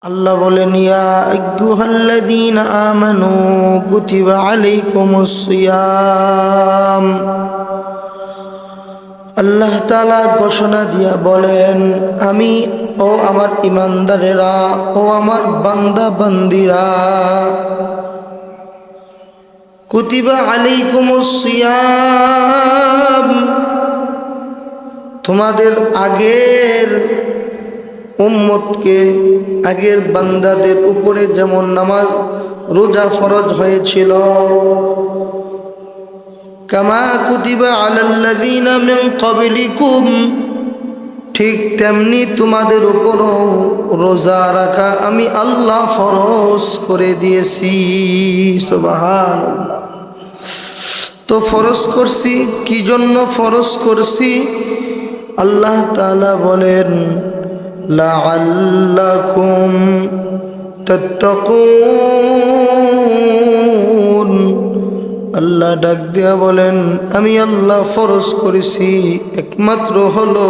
আল্লাহ বলেন, ইয়া আইয়ুহাল্লাযীনা আমানু কুতিবা আলাইকুমুস সিয়াম। আল্লাহ তাআলা ঘোষণা দিয়া বলেন, আমি ও আমার ঈমানদারেরা ও আমার বান্দা বান্দীরা, কুতিবা আলাইকুমুস সিয়াম, তোমাদের আগের উম্মতকে, আগের বান্দাদের উপরে যেমন নামাজ রোজা ফরজ হয়েছিল, কামা কুতিবা আলাল্লাযীনা মিন ক্বাবলিকুম, ঠিক তেমনি তোমাদের উপরও রোজা রাখা আমি আল্লাহ ফরজ করে দিয়েছি। সুবহানাল্লাহ। তো ফরজ করছি, কি জন্য ফরজ করছি? আল্লাহ তাআলা বলেন, লাআল্লাকুম তাত্তাকুন। আল্লাহ ডাক দিয়া বলেন, আমি আল্লাহ ফরজ করেছি একমাত্র হলো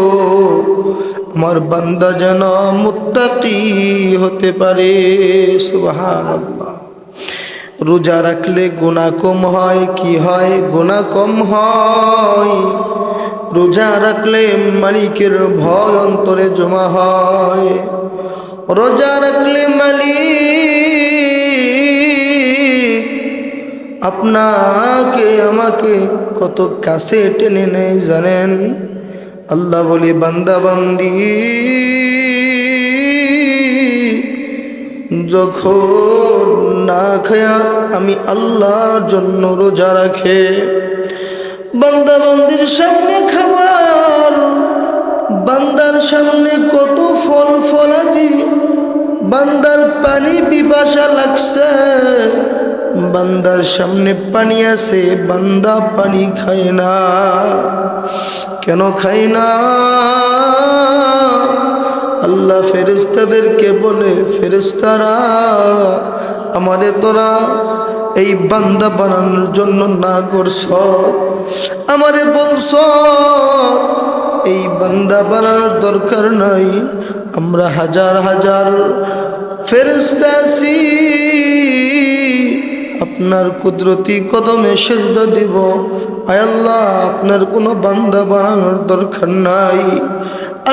আমার বান্দা যেন মুত্তাকি হতে পারে। সুবহানাল্লাহ। রোজা রাখলে গুনাহ কম হয়, কি হয়? গুনাহ কম হয়। রোজা রাখলে মালিকের ভয় অন্তরে জমা হয়। রোজা রাখলে মালিক আপনাকে আমাকে কত কাছে টেনে নেয় জানেন? আল্লাহ বলি, বান্দা বান্দি যখন না খায়া আমি আল্লাহর জন্য রোজা রাখে, বান্দা বান্দির সামনে খাবার, বান্দার সামনে কত ফল ফলাদি, বান্দার পানি পিপাসা লাগছে, বান্দার সামনে পানি আছে, বান্দা পানি খায় না। কেন খায় না? আল্লাহ ফেরেশতাদেরকে বলে, ফেরেশতারা, আমারে তোরা এই বান্দা বানানোর জন্য না করছ, আমারে বলছ এই বান্দা বানানোর দরকার নাই। আমরা হাজার হাজার ফেরেশতা আছি, আপনার কুদরতি কদমে সিজদা দিব। আয় আল্লাহ, আপনার কোনো বান্দা বানানোর দরকার নাই।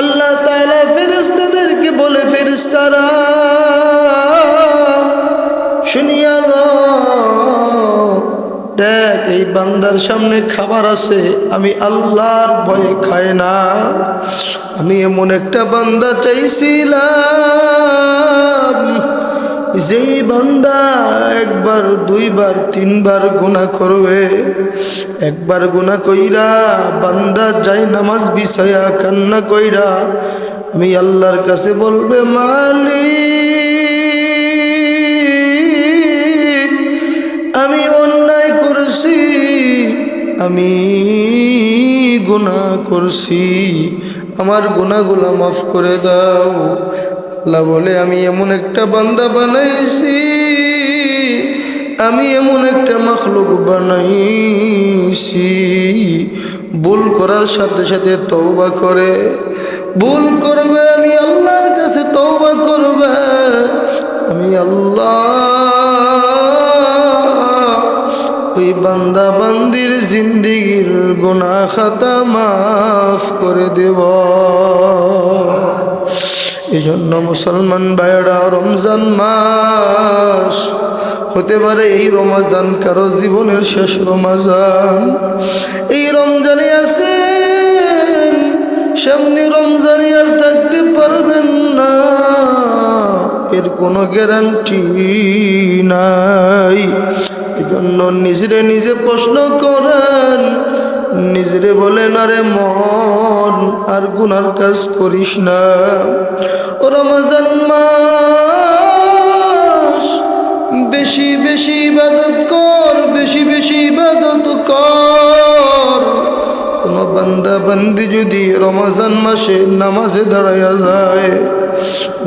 আল্লাহ তাআলা ফেরেশতাদেরকে বলে, ফেরেশতারা শুনিয়া দেখ, এই বান্দার সামনে খাবার আছে, আমি আল্লাহর ভয়ে খায় না। আমি এমন একটা বান্দা চাইছিলাম যেই বান্দা একবার দুইবার তিনবার গুনাহ করবে, একবার গুনাহ কইরা বান্দা যাই নামাজ বিছায়া কান্না কইরা আমি আল্লাহর কাছে বলবে, মালিক আমি অন্যায় করেছি, আমি গুনাহ করছি, আমার গুনাহগুলো মাফ করে দাও। আল্লাহ বলে, আমি এমন একটা বান্দা বানাইছি, আমি এমন একটা মাখলুক বানাইছি, ভুল করার সাথে সাথে তওবা করে, ভুল করবে আমি আল্লাহর কাছে তওবা করবে, আমি আল্লাহ ওই বান্দা বান্দির জিন্দেগীর গুনাহ খাতা মাফ করে দেব। এই জন্য মুসলমান ভাইয়েরা, রমজান মাস হতে পারে এই রমজান কারো জীবনের শেষ রমজান। এই রমজানে আছেন, সামনে রমজানে আর থাকতে পারবেন না, এর কোনো গ্যারান্টি নাই। এই জন্য নিজেরে নিজে প্রশ্ন করেন, নিজেরে বলেন, আরে মন আর গুনার কাজ করিস না। রমজান মাস বেশি বেশি ইবাদত কর, বেশি বেশি ইবাদত কর। কোন বান্দা বান্দি যদি রমজান মাসে নামাজে দাঁড়াইয়া যায়,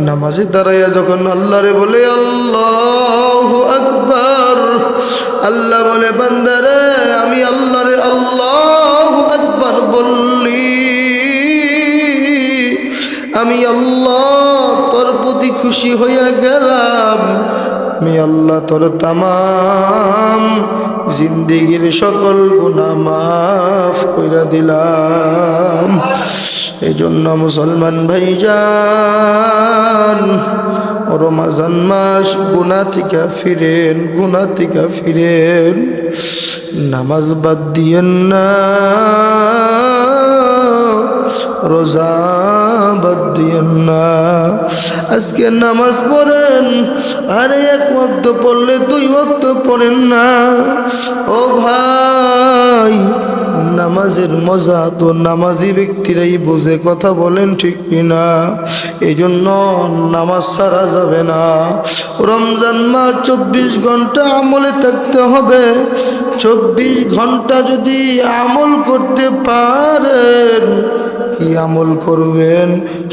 নামাজে দাঁড়াইয়া যখন আল্লাহরে বলে আল্লাহু আকবার, আল্লাহ বলে, বান্দারে আমি আল্লাহরে আল্লাহু আকবার বললি, আমি আল্লাহ তোর প্রতি খুশি হইয়া গেলাম, আমি আল্লাহ তোর তামাম জিন্দিগির সকল গুনাহ মাফ কইরা দিলাম। এই জন্য মুসলমান ভাইজান, রমজান মাস, গুনাহ থেকে ফিরেন, গুনাহ থেকে ফিরেন, নামাজ বাদ দিয়েন না, রোজা বাদ দিয়েন না। আজকে নামাজ পড়েন, আরে এক ওয়াক্ত পড়লে 2 ওয়াক্ত পড়েন না। ও ভাই, নামাজের মজা তো নামাজি ব্যক্তিরাই বোঝে, কথা বলেন ঠিক কিনা? এই জন্য নামাজ ছাড়া যাবে না। রমজান মাস 24 ঘন্টা আমলে থাকতে হবে। 24 ঘন্টা যদি আমল করতে পারেন, কি আমল করবেন?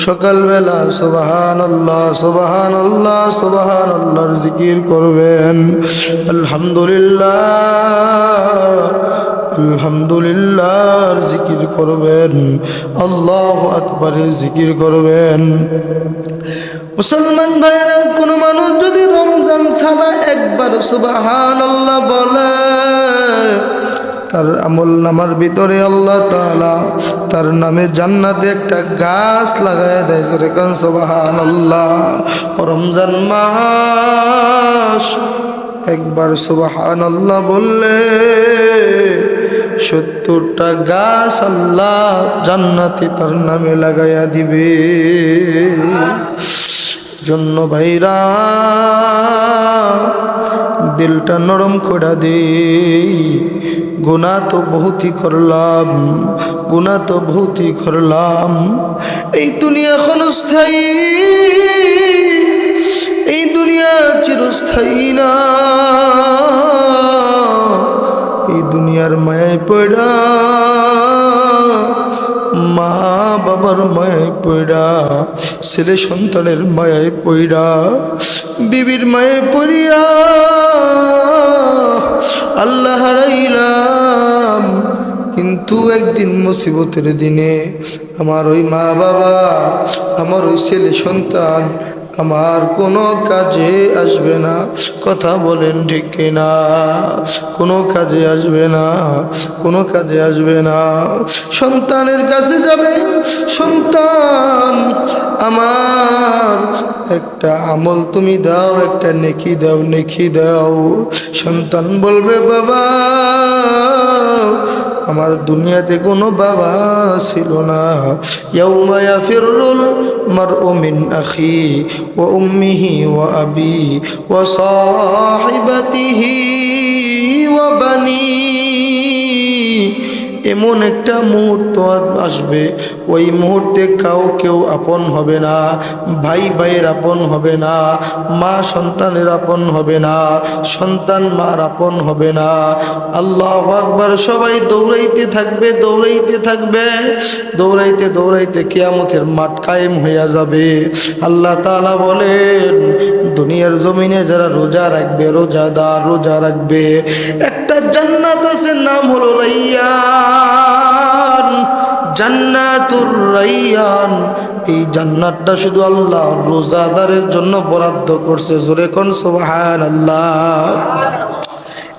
সকালবেলা সুবহানাল্লাহ সুবহানাল্লাহ সুবহানাল্লাহর জিকির করবেন, আলহামদুলিল্লাহ আলহামদুলিল্লাহর জিকির করবেন, আল্লাহু আকবারের জিকির করবেন। মুসলমান ভাইরা, কোনো মানুষ যদি রমজান ছাড়া একবার সুবহানাল্লাহ বলে, তার আমল নামার ভিতরে আল্লাহ তাআলা তার নামে জান্নাতে একটা গাছ লাগায় দেয়। জোরে কান সুবহানাল্লাহ। রমজান মাস একবার সুবহানাল্লাহ বললে 70টা গাছ আল্লাহ জান্নাতে তার নামে লাগাইয়া দিবে। জন্য ভাইরা, দিলটা নরম করে দে। গুনাহ তো বহুতই করলাম, গুনাহ তো বহুতই করলাম। এই দুনিয়া ক্ষণস্থায়ী, এই দুনিয়া চিরস্থায়ী না। এই দুনিয়ার মায়ায় পড়া, মা বাবার মায়ায় পড়া, ছেলে সন্তানের মায়ায় পড়া, বিবির মায়ায় পড়িয়া আল্লাহ হারাইলাম। কিন্তু একদিন মুসিবতের দিনে আমার ওই মা বাবা, আমার ওই ছেলে সন্তান আমার কোনো কাজে আসবে না। কথা বলেন ঠিক কিনা? কোনো কাজে আসবে না, কোনো কাজে আসবে না। সন্তানের কাছে যাবে, সন্তান আমার একটা আমল তুমি দাও, একটা নেকি দাও, নেকি দাও। সন্তান বলবে, বাবা আমার দুনিয়াতে কোনো বাবা ছিল না। ইয়াউমা ইয়াফিরুল মারউ মিন আখি ওয়া উম্মিহি ওয়া আবি ওয়া সাহিবাতিহি ওয়া বানি। এমন একটা মুহূর্ত আসবে, ওই মুহূর্তে কেউ আপন হবে না, ভাই ভাইয়ের আপন হবে না, মা সন্তানের আপন হবে না, সন্তান মার আপন হবে না। আল্লাহু আকবার। সবাই দৌড়াইতে থাকবে, দৌড়াইতে থাকবে, দৌড়াইতে দৌড়াইতে কিয়ামতের মাঠ কায়েম হইয়া যাবে। আল্লাহ তাআলা বলেন, দুনিয়ার জমিনে যারা রোজা রাখবে, রোজাদার রোজা রাখবে, একটা জান্নাত আছে, নাম হলো রাইয়ান, জান্নাতুর রাইয়ান। এই জান্নাতটা শুধু আল্লাহ রোজাদারের জন্য বরাদ্দ করছে। জোরে কোন সুবহানাল্লাহ।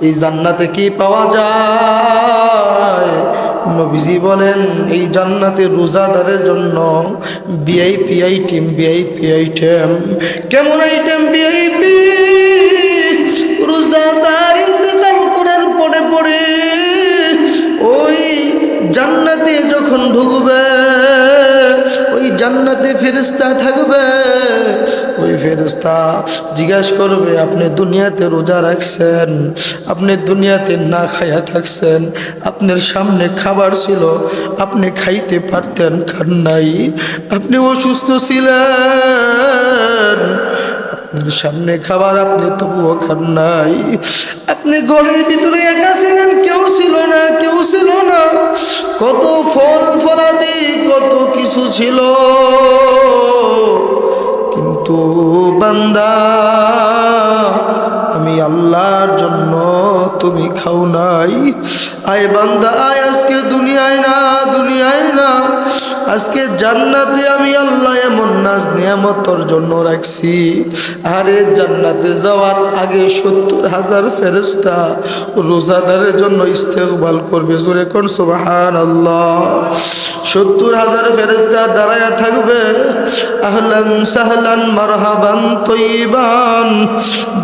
এই জান্নাতে কি পাওয়া যায়? নবীজি বলেন, এই জান্নাতে রোজাদারের জন্য ভিআইপি আইটেম, ভিআইপি আইটেম। কেমন আইটেম? ভিআইপি। রোজাদার ইন্তেকাল করার পরে পরে ওই জান্নাতে যখন ঢুকবে, ওই জান্নাতে ফেরেশতা থাকবে। ওই ফেরেশতা জিজ্ঞাসা করবে, আপনি দুনিয়াতে রোজা রাখছেন, আপনি দুনিয়াতে না খাইয়া থাকছেন, আপনার সামনে খাবার ছিল, আপনি খাইতে পারতেন, খান নাই, আপনি অসুস্থ ছিলেন, আপনার সামনে খাবার, আপনি তবুও খান নাই, আপনি ঘরের ভিতরে একা ছিলেন, কেউ ছিল না, কেউ ছিল না, কত ফল ফলাদি কত কিছু ছিল, কিন্তু বান্দা আমি আল্লাহর জন্য তুমি খাও নাই। আয় বান্দা আয়, আজকে দুনিয়ায় না, দুনিয়ায় না, আজকে জান্নাতে আমি আল্লাহ এমন নাজ নিয়ামত তোর জন্য রাখছি। আরে জান্নাতে যাওয়ার আগে 70,000 ফেরেশতা রোজাদারের জন্য ইস্তেকবাল করবে। জোরে কোন সুবহানাল্লাহ। 70,000 ফেরেশতা দাঁড়ায়া থাকবে, আহলান সাহলান মারহাবান তৈবান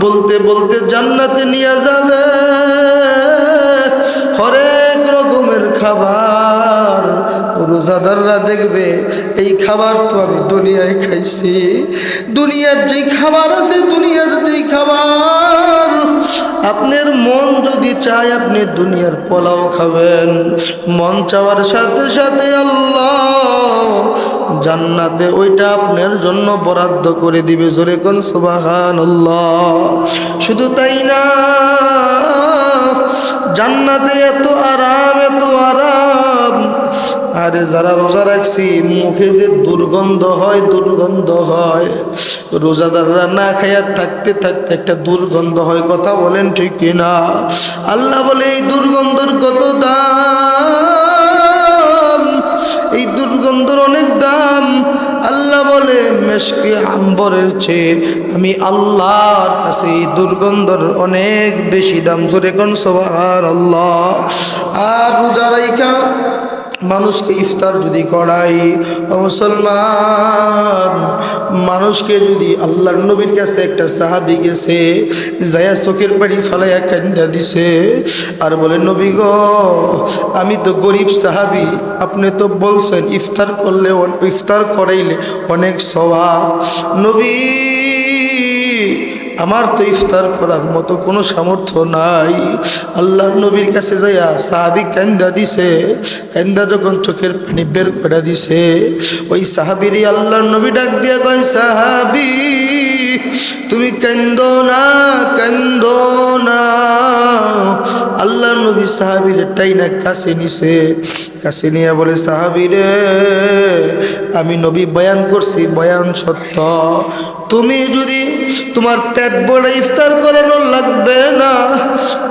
বলতে বলতে জান্নাতে নিয়ে যাবে হরেক রকমের খাবার। রোজাদাররা দেখবে এই খাবার তো আমি দুনিয়ায় খাইছি, দুনিয়ার যেই খাবার আছে, দুনিয়ার যেই খাবার আপনার মন যদি চায় আপনি দুনিয়ার পোলাও খাবেন, মন চাওয়ার সাথে সাথে আল্লাহ জান্নাতে ওইটা আপনার জন্য বরাদ্দ করে দিবে। জোরে কোন সুবহানাল্লাহ। শুধু তাই না, জান্নাতে এত আরাম, এত আরাম। আরে যারা রোজা রাখছি মুখে যে দুর্গন্ধ হয়, দুর্গন্ধ হয়। রোজাদাররা না খাইয়া থাকতে থাকতে একটা দুর্গন্ধ হয়, কথা বলেন ঠিক কিনা? আল্লাহ বলে এই দুর্গন্ধর কত দাম, এই দুর্গন্ধর অনেক দাম। আল্লাহ বলে মেশকে আম্বরের চেয়ে আমি আল্লাহর কাছে এই দুর্গন্ধর অনেক বেশি দাম। জোরে কোন সুবহানাল্লাহ। আর রোজা রাইখা মানুষকে ইফতার যদি করাই, মুসলমান মানুষকে যদি, আল্লাহর নবীর কাছে একটা সাহাবী গেছে, যায়া চোখের পানি ফালাইয়া কান্দা দিছে আর বলে নবী গো আমি তো গরিব সাহাবী, আপনি তো বলছেন ইফতার করলে, ইফতার করাইলে অনেক সওয়াব। নবী আমার তো ইফতার করার মতো কোনো সামর্থ্য নাই। আল্লাহর নবীর কাছে যাইয়া সাহাবী কান্দা দিছে, কান্দা যখন চোখের পানি বের করে দিছে, ওই সাহাবীরই আল্লাহর নবী ডাক দিয়ে কয় সাহাবী তুমি কান্দো না, কান্দো না। আল্লাহর নবী সাহাবীর টাইনা কাছে নিছে, কাছে নিয়ে বলে সাহাবী রে আমি নবী বয়ান করছি, বয়ান সত্য। তুমি যদি তোমার পেট ভরে ইফতার করানো লাগবে না।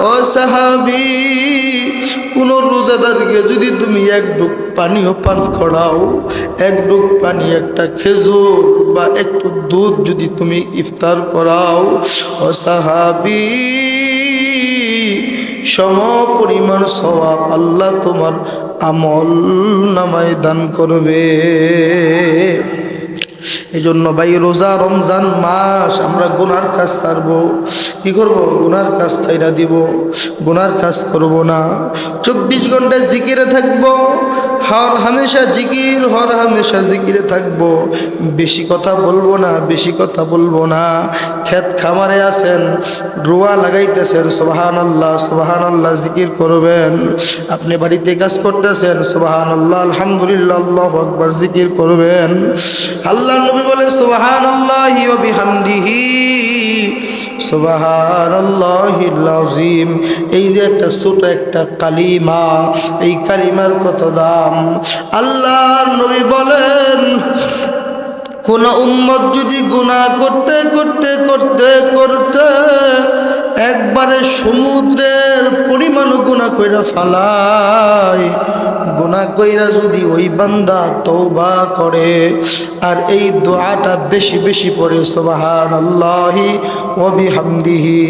ও সাহাবী কোন রোজাদারকে যদি তুমি এক ডুব পানিও পান করাও, এক ডুব পানি, একটা খেজুর বা একটু দুধ যদি তুমি ইফতার করাও, ও সাহাবী সম পরিমাণ সওয়াব আল্লাহ তোমার আমল নামায় দান করবে। এই জন্য ভাই রোজা রমজান মাস আমরা গুনার কাজ ছাড়বো। কি করব? গুনার কাজ ছাইড়া দিব, গুনার কাজ করব না। 24 ঘন্টা জিকিরে থাকবো, হর হামেশা জিকির, হর হামেশা জিকিরে থাকবো। বেশি কথা বলবো না, বেশি কথা বলবো না। ক্ষেত খামারে আছেন, রোয়া লাগাইতেছেন, সুবহানাল্লাহ সুবহানাল্লাহ জিকির করবেন। আপনি বাড়িতে কাজ করতেছেন, সুবহানাল্লাহ আলহামদুলিল্লাহ আল্লাহু আকবার জিকির করবেন। আল্লাহর নবী বলে সুবহানাল্লাহি ওয়া বিহামদিহি সুবহানাল্লাহিল আযীম। এই যে একটা ছোট একটা কালিমা, এই কালিমার কত দাম। আল্লাহর নবী বলেন কোন উম্মত যদি গুনাহ করতে করতে করতে করতে একবারে সমুদ্রের পরিমাণ গুনাহ কইরা ফালায়, গুনাহ কইরা যদি ওই বান্দা তওবা করে আর এই দোয়াটা বেশি বেশি পড়ে সুবহানাল্লাহি ওয়া বিহামদিহি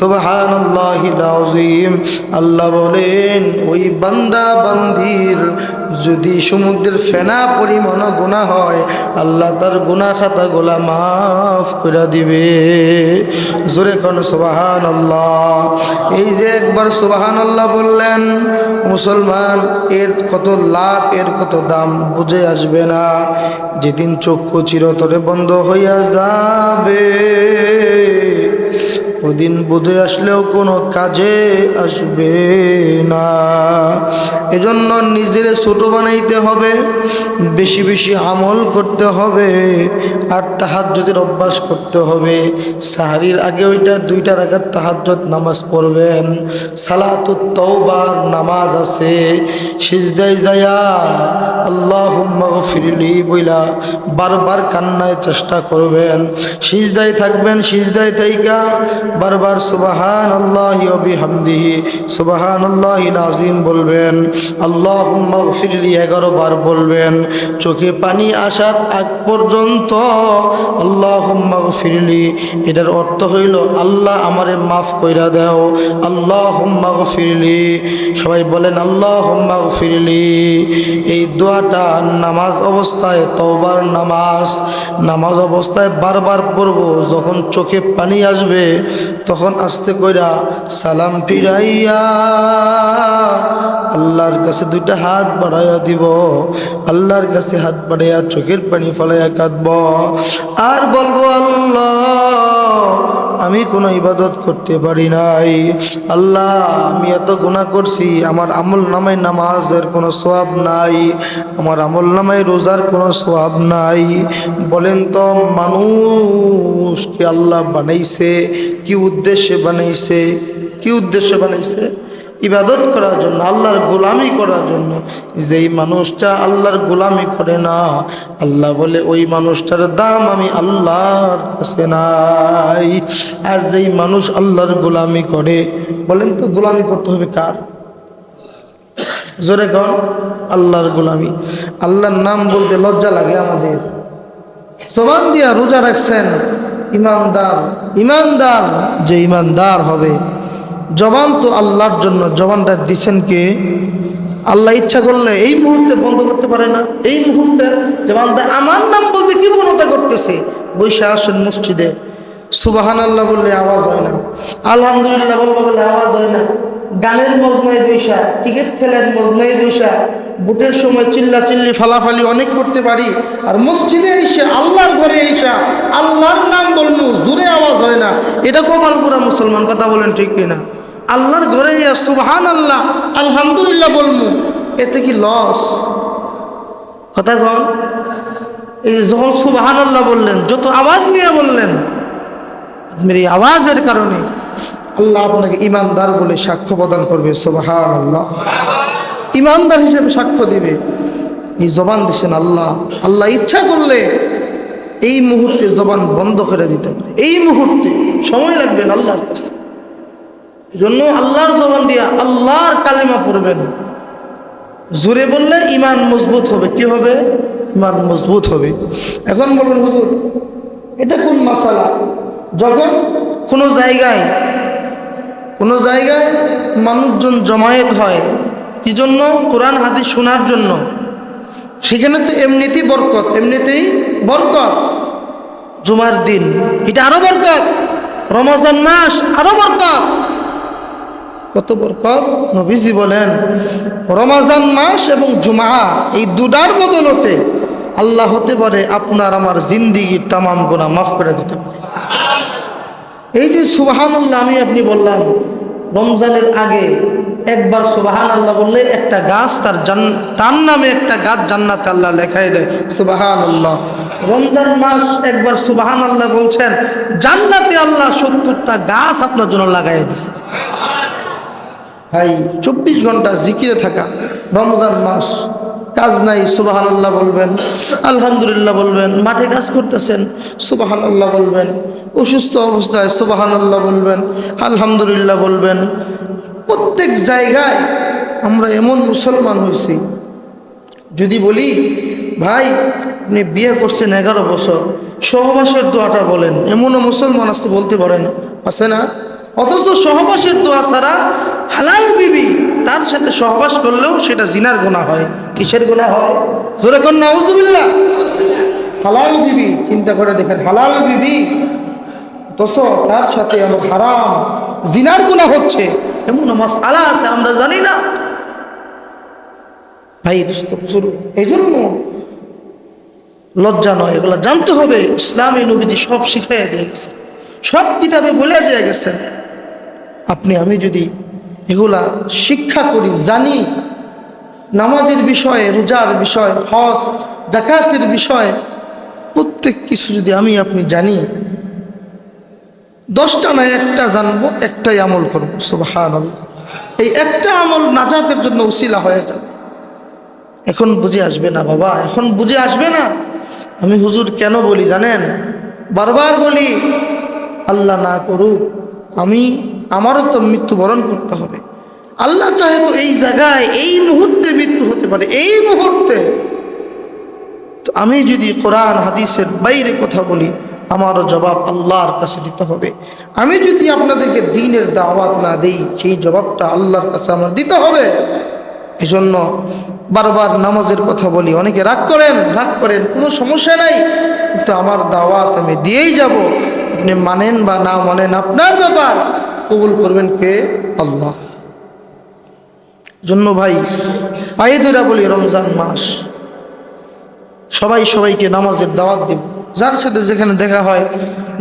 সুবহানাল্লাহিল আযীম, আল্লাহ বলেন ওই বান্দা বান্দির যদি সমুদ্রের ফেনা পরিমাণ গুনাহ হয় আল্লাহ তার গুনাহ খাতাগুলা মাফ করে দিবে। জোরে কোন সুবহানাল্লাহ। এই যে একবার সুবহানাল্লাহ বললেন মুসলমান, এর কত লাভ, এর কত দাম বুঝে আসবে না। যেদিন চক্ষু চিরতরে বন্ধ হইয়া যাবে ওদিন বুঝে আসলেও কোনো কাজে আসবে না। এজন্য নিজের ছোট বানাইতে হবে, বেশি বেশি আমল করতে হবে, আর তাহাজ্জুদের অভ্যাস করতে হবে। সাহারির আগে ওইটা 2 রাকাত তাহাজ্জুদ নামাজ পড়বেন। সালাতুত তাওবার নামাজ আছে, সিজদায় যায়া আল্লাহুম্মা গফিরলি বইলা বারবার কান্নায় চেষ্টা করবেন। সিজদায় থাকবেন, সিজদায় থাইকা বারবার সুবহানাল্লাহি ওয়া বিহামদিহি সুবহানাল্লাহিল আযীম বলবেন। আল্লাহুম্মা গফিরলি 11 বার বলবেন। চোখে পানি আসার আগ পর্যন্ত আল্লাহুম্মা গফিরলি, এটার অর্থ হইল আল্লাহ আমারে মাফ কইরা দাও। আল্লাহুম্মা গফিরলি, সবাই বলেন আল্লাহুম্মা গফিরলি। এই দোয়াটা নামাজ অবস্থায়, তওবার নামাজ, নামাজ অবস্থায় বারবার পড়ব। যখন চোখে পানি আসবে তখন আস্তে কইরা সালাম ফিরাইয়া আল্লাহর কাছে দুইটা হাত বাড়াইয়া দিব। আল্লাহর কাছে হাত বাড়াইয়া চোখের পানি ফলাইয়া কাঁদব আর বলবো, আল্লাহ আমি কোনো ইবাদত করতে পারি নাই, আল্লাহ আমি এত গুনাহ করছি, আমার আমল নামায় নামাজের কোনো সওয়াব নাই, আমার আমল নামায় রোজার কোনো সওয়াব নাই। বলেন তো মানুষকে আল্লাহ বানাইছে কি উদ্দেশ্যে বানাইছে? কি উদ্দেশ্যে বানাইছে? ইবাদত করার জন্য, আল্লাহর গোলামি করার জন্য। যেই মানুষটা আল্লাহর গোলামি করে না, আল্লাহ বলে ওই মানুষটার দাম আমি আল্লাহর কাছে নাই। আর যেই মানুষ আল্লাহর গোলামি করে, বলেন তো গোলামি করতে হবে কার? জোরে কর, আল্লাহর গোলামি। আল্লাহর নাম বলতে লজ্জা লাগে আমাদের। জবান দিয়া রোজা রাখছেন ইমানদার, ইমানদার যে ইমানদার হবে, জবান তো আল্লাহর জন্য, জবানটা দিছেন কে? আল্লাহ ইচ্ছা করলে এই মুহূর্তে বন্ধ করতে পারে না। এই মুহূর্তে জবান আমার নাম বলতে কি বনতা করতেছে, বৈশা আসেন মসজিদে, সুবহানাল্লাহ বললে আওয়াজ হয় না, আলহামদুলিল্লাহ বললে আওয়াজ হয় না, গানের মজমায় বৈশা, ক্রিকেট খেলার মজমায় বৈশা, বুটের সময় চিল্লা চিল্লি ফালাফালি অনেক করতে পারি, আর মসজিদে এসে আল্লাহর ঘরে এসে আল্লাহর নাম বলবো, জোরে আওয়াজ হয় না। এটা কপাল পুরা মুসলমান, কথা বলেন ঠিক কিনা? আল্লাহর ঘরে সুবহানাল্লাহ আলহামদুলিল্লাহ বলবো, এতে কি লস? কথা কন। এই যখন সুবহানাল্লাহ বললেন, যত আওয়াজ নিয়ে বললেন, আপনার এই আওয়াজের কারণে আল্লাহ আপনাকে ইমানদার বলে সাক্ষ্য প্রদান করবে। সুবহানাল্লাহ, ইমানদার হিসেবে সাক্ষ্য দিবে। এই জবান দিচ্ছেন আল্লাহ। আল্লাহ ইচ্ছা করলে এই মুহূর্তে জবান বন্ধ করে দিতে পারে, এই মুহূর্তে। সময় লাগবে না আল্লাহর কাছে। এই জন্য আল্লাহর জবান দিয়া আল্লাহর কালেমা পড়বেন। জোরে বললে ইমান মজবুত হবে। কি হবে? ইমান মজবুত হবে। এখন বলবেন হুজুর এটা কোন মাসালা? যখন কোনো জায়গায় মানুষজন জমায়েত হয়, কি জন্য? কোরআন হাদিস শোনার জন্য। সেখানে তো এমনিতেই বরকত, এমনিতেই বরকত। জুমার দিন এটা আরো বরকত, রমজান মাস আরো বরকত। কত বরকত! নবীজি বলেন রমজান মাস এবং জুমা এই দুটার বদলতে আল্লাহ হতে পারে আপনার আমার জিন্দিগির তামাম গুনাহ মাফ করে দিতে পারে। এই যে সুবহানাল্লাহ আমি আপনি বললাম, রমজানের আগে একবার সুবহানাল্লাহ বললে একটা গাছ তার নামে একটা গাছ জান্নাতে আল্লাহ লেখাই দেয়। সুবহানাল্লাহ। রমজান মাস একবার সুবহানাল্লাহ বলছেন, জান্নাতে আল্লাহ 70টা গাছ আপনার জন্য লাগাই দিছে। ভাই 24 ঘন্টা জিকিরে থাকা রমজান মাস, কাজ নাই সুবহানাল্লাহ বলবেন, আলহামদুলিল্লাহ বলবেন, মাঠে কাজ করতেছেন সুবহানাল্লাহ বলবেন, অসুস্থ অবস্থায় সুবহানাল্লাহ বলবেন, আলহামদুলিল্লাহ বলবেন। প্রত্যেক জায়গায় আমরা এমন মুসলমান হয়েছি, যদি বলি ভাই আপনি বিয়ে করছেন 11 বছর, সহবাসের দোয়াটা বলেন, এমনও মুসলমান আছে বলতে পারে না, আছে না? অথচ সহবাসের দোয়া ছাড়া হালাল বিবি তার সাথে সহবাস করলেও সেটা জিনার গুনাহ হয়। কিসের গুনাহ হয়? জোরে কোন নাউজুবিল্লাহ। হালাল বিবি, চিন্তা করে দেখেন, হালাল বিবি অথচ তার সাথে আমার হারাম জিনার গুনাহ হচ্ছে, এমন মাসআলা আছে আমরা জানি না। ভাই দোস্ত শুরু, এই জন্য লজ্জা নয়, এগুলো জানতে হবে। ইসলামী নবীজি সব শিখাইয়া দিয়ে গেছেন, সব কিতাবে বলে দিয়ে গেছেন। আপনি আমি যদি এগুলা শিক্ষা করি, জানি, নামাজের বিষয়ে, রোজার বিষয়, হজ যাকাতের বিষয়, প্রত্যেক কিছু যদি আমি আপনি জানি, 10টা নয় একটা জানবো, একটাই আমল করবো। সুবহানাল্লাহ। এই একটা আমল নাজাতের জন্য উসিলা হয়ে যাবে। এখন বুঝে আসবে না বাবা, এখন বুঝে আসবে না। আমি হুজুর কেন বলি জানেন? বারবার বলি, আল্লাহ না করুক আমারও তো মৃত্যুবরণ করতে হবে। আল্লাহ চাহে তো এই জায়গায় এই মুহূর্তে মৃত্যু হতে পারে, এই মুহূর্তে। তো আমি যদি কোরআন হাদিসের বাইরে কথা বলি, আমারও জবাব আল্লাহর কাছে দিতে হবে। আমি যদি আপনাদেরকে দ্বীনের দাওয়াত না দেই, সেই জবাবটা আল্লাহর কাছে আমার দিতে হবে। এজন্য বারবার নামাজের কথা বলি, অনেকে রাগ করেন, কোনো সমস্যা নাই, কিন্তু আমার দাওয়াত আমি দিয়েই যাব। আপনি মানেন বা না মানেন আপনার ব্যাপার, কবুল করবেন কে? আল্লাহ। জন্য ভাই পায়ে ধরে বলি, রমজান মাস সবাইকে নামাজের দাওয়াত দেব। যার সাথে যেখানে দেখা হয়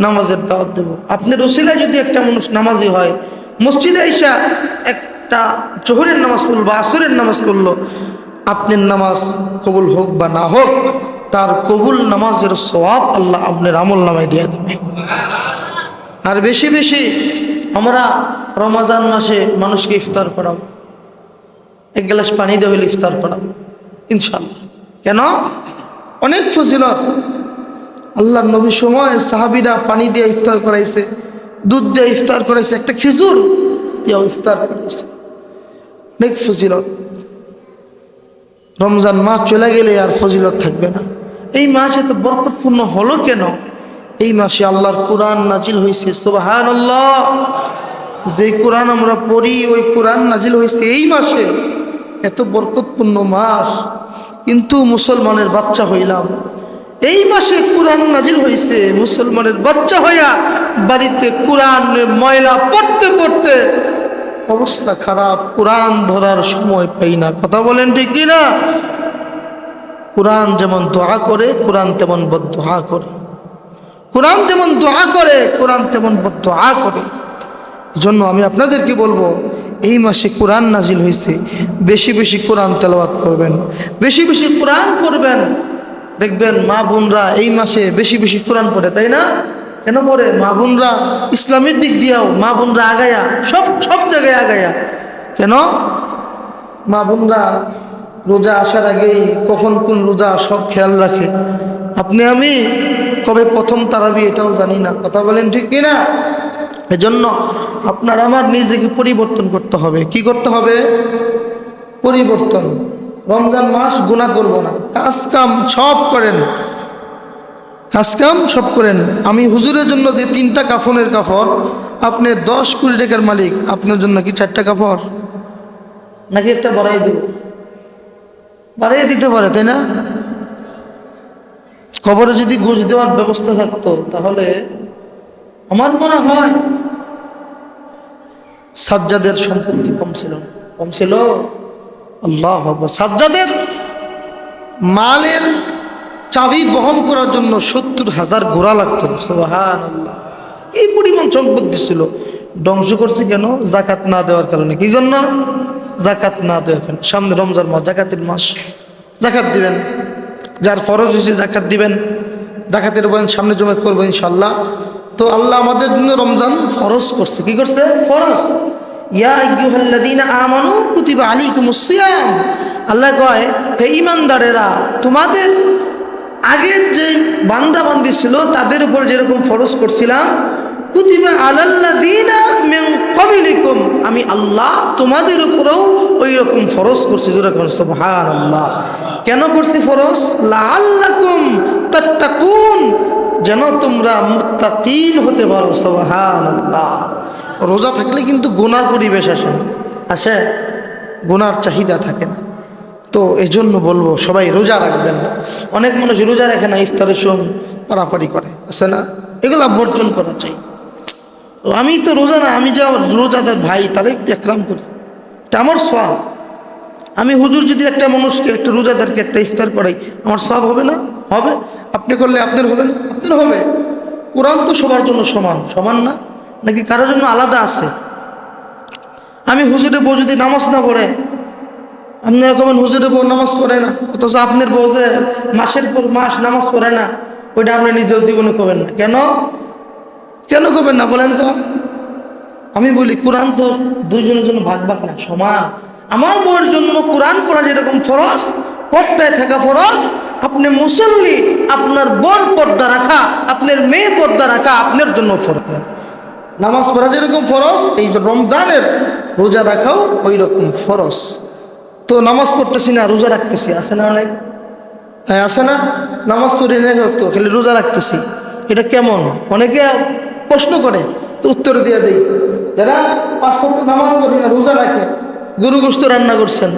নামাজের দাওয়াত দেব। আপনার ওসিলায় যদি একটা মানুষ নামাজি হয়, মসজিদে আইসা একটা জোহরের নামাজ পড়লো বা আসরের নামাজ পড়লো, আপনার নামাজ কবুল হোক বা না হোক, তার কবুল নামাজের সওয়াব আল্লাহ আপনার আমল নামায় দিয়ে দেবে। আর বেশি বেশি আমরা রমজান মাসে মানুষকে ইফতার করাবো, এক গ্লাস পানি দিয়ে হইলে ইফতার করাবো ইনশাআল্লাহ। কেন? অনেক ফজিলত। আল্লাহ নবীর সময় সাহাবীরা পানি দিয়ে ইফতার করাইছে, দুধ দিয়ে ইফতার করাইছে, একটা খেজুর দিয়ে ইফতার করাইছে, অনেক ফজিলত। রমজান মাস চলে গেলে আর ফজিলত থাকবে না। এই মাস এত বরকতপূর্ণ হলো কেন? এই মাসে আল্লাহর কোরআন নাজিল হয়েছে। সুবহানাল্লাহ। যে কোরআন আমরা পড়ি, ওই কোরআন নাজিল হয়েছে এই মাসে। এত বরকতপূর্ণ মাস, কিন্তু মুসলমানের বাচ্চা হইলাম। এই মাসে কোরআন নাজিল হয়েছে, মুসলমানের বাচ্চা হইয়া বাড়িতে কোরআনের ময়লা পড়তে পড়তে অবস্থা খারাপ, কোরআন ধরার সময় পাই না। কথা বলেন ঠিক কিনা? কোরআন যেমন দোয়া করে, কোরআন তেমন বদদোয়া করে। কোরআন যেমন দোয়া করে, কোরআন তেমন বদদোয়া করে। জন্য আমি আপনাদেরকে বলবো, এই মাসে কোরআন নাজিল হয়েছে, বেশি বেশি কোরআন তেলাওয়াত করবেন, বেশি বেশি কোরআন পড়বেন। দেখবেন মা বোনরা এই মাসে বেশি বেশি কোরআন পড়ে, তাই না? কেন পড়ে? মা বোনরা ইসলামের দিক দিয়েও মা বোনরা আগায়া, সব জায়গায় আগায়া। কেন? মা বোনরা রোজা আসার আগেই কখন কোন রোজা সব খেয়াল রাখে। আপনি আমি কবে প্রথম তারাবি এটাও জানি না। কথা বলেন ঠিক কিনা? এজন্য আপনার আমার নিজেকে পরিবর্তন করতে হবে। কি করতে হবে? পরিবর্তন। রমজান মাস গুনাহ করব না, কাজ কাম সব করেন, কাজ কাম সব করেন। আমি হুজুরের জন্য যে 3টা কাফনের কাপড়, আপনি 10 কোটি টাকার মালিক, আপনার জন্য কি 4টা কাপড় নাকি একটা বাড়াই দেব? বাড়াই দিতে পারে, তাই না? কবরে যদি ঘুষ দেওয়ার ব্যবস্থা থাকতো, তাহলে আমার মনে হয় সাজ্জাদের সম্পত্তি কম ছিল। আল্লাহু আকবার। সাজ্জাদের মালের চাবি বহন করার জন্য 70,000 ঘোড়া লাগতো। সুবহানাল্লাহ। এই পরিমাণ সম্পত্তি ছিল। ধ্বংস করছে কেন? জাকাত না দেওয়ার কারণে। কি জন্য? জাকাত না দেওয়ার কারণে। সামনে রমজান মাস, জাকাতের মাস, জাকাত দিবেন। যার ফরজ হয়েছে জাকাত দিবেন। জাকাতের বয়ান সামনে জমা করবো ইনশাআল্লাহ। তো আল্লাহ আমাদের জন্য রমজান ফরজ করছে। কি করছে? ফরজ। ইয়া আইয়ুহাল্লাযীনা আমানু কুতিবা আলাইকুমুস সিয়াম। আল্লাহ কয়, হে ঈমানদারেরা, তোমাদের আগের যে বান্দা বান্দি ছিল তাদের উপর যেরকম ফরজ করছিলাম, কুতিবা আলাল্লাযীনা মিন ক্বাবলিকুম, আমি আল্লাহ তোমাদের উপরেও ওই রকম ফরজ করছি। যেরকম সুবহানাল্লাহ। কেন করছি ফরজ? লাআল্লাকুম তাত্তাকুন, যেন তোমরা মুত্তাকিন হতে পারো। সুবহানাল্লাহ। রোজা থাকলে কিন্তু গুনার পরিবেশ আসে, গুনার চাহিদা থাকে না। তো এজন্য বলবো সবাই রোজা রাখবেন। অনেক মানুষ রোজা রাখে না, ইফতারের সময় পারাপারি করে, আছে না? এগুলো বর্জন করা চাই। আমি তো রোজা না, আমি যা রোজাদার ভাই তারা একটু একরাম করি, এটা আমার সওয়াব। আমি হুজুর যদি একটা মানুষকে, একটা রোজাদারকে একটা ইফতার করাই, আমার সওয়াব হবে না? হবে। আপনি করলে আপনার হবে না? আপনার হবে। কোরআন তো সবার জন্য সমান না, নাকি কারোর জন্য আলাদা আছে? আমি হুজুরের বউ যদি নামাজ না পড়ে, আপনারা কবেন হুজুরের বউ নামাজ পড়ে না, অথচ আপনার বউ যে মাসের পর মাস নামাজ পড়ে না, ওইটা আপনি নিজের জীবনে করবেন না। কেন করবেন না বলেন তো? আমি বলি কোরআন তো দুইজনের জন্য ভাগ না, সমান। আমার বউয়ের জন্য কোরআন পড়া যেরকম ফরজ, পর্দায় থাকা ফরজ, আপনি মুসল্লি, আপনার বোন পর্দা রাখা, আপনার মেয়ে পর্দা রাখা আপনার জন্য ফরজ। নামাজ পড়া যেরকম ফরজ, এই যে রমজানের রোজা রাখাও ওই রকম ফরজ। তো নামাজ পড়তেছি না, রোজা রাখতেছি, আছে না অনেক? হ্যাঁ, আসে না? নামাজ পড়ি না তো খালি রোজা রাখতেছি, এটা কেমন? অনেকে প্রশ্ন করে, তো উত্তর দিয়ে দেই। যারা 5 ওয়াক্ত নামাজ পড়ি না, রোজা রাখে, গরু গোশত রান্না করছেন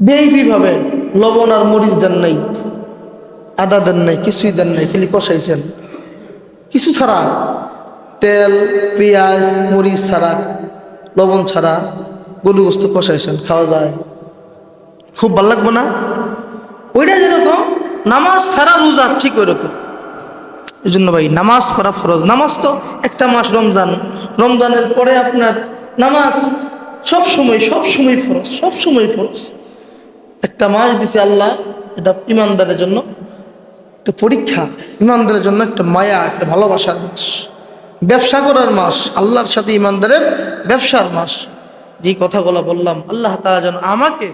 বেইবি ভাবে, লবণ আর মরিচ দেন নাই, আদা দেন নাই, কিছুই দেন নাই, খালি কষাইছেন কিছু ছাড়া, তেল পেঁয়াজ মরিচ ছাড়া, লবণ ছাড়া গরু গোশত কষাইছেন, খাওয়া যায়? খুব ভালো লাগবো না? ওইটা যেরকম নামাজ ছাড়া রোজা ঠিক ওই রকম। এই জন্য ভাই নামাজ পড়া ফরজ। নামাজ তো একটা মাস রমজান, রমজানের পরে আপনার নামাজ সব সময় ফরজ, সব সময় ফরজ। একটা মাস দিছে আল্লাহ, এটা ইমানদারের জন্য একটা পরীক্ষা, ইমানদারের জন্য একটা মায়া, একটা ভালোবাসার মাস, ব্যবসা করার মাস, আল্লাহর সাথে ইমানদারের ব্যবসার মাস। যে কথাগুলো বললাম, আল্লাহ তাআলা যেন আমাকে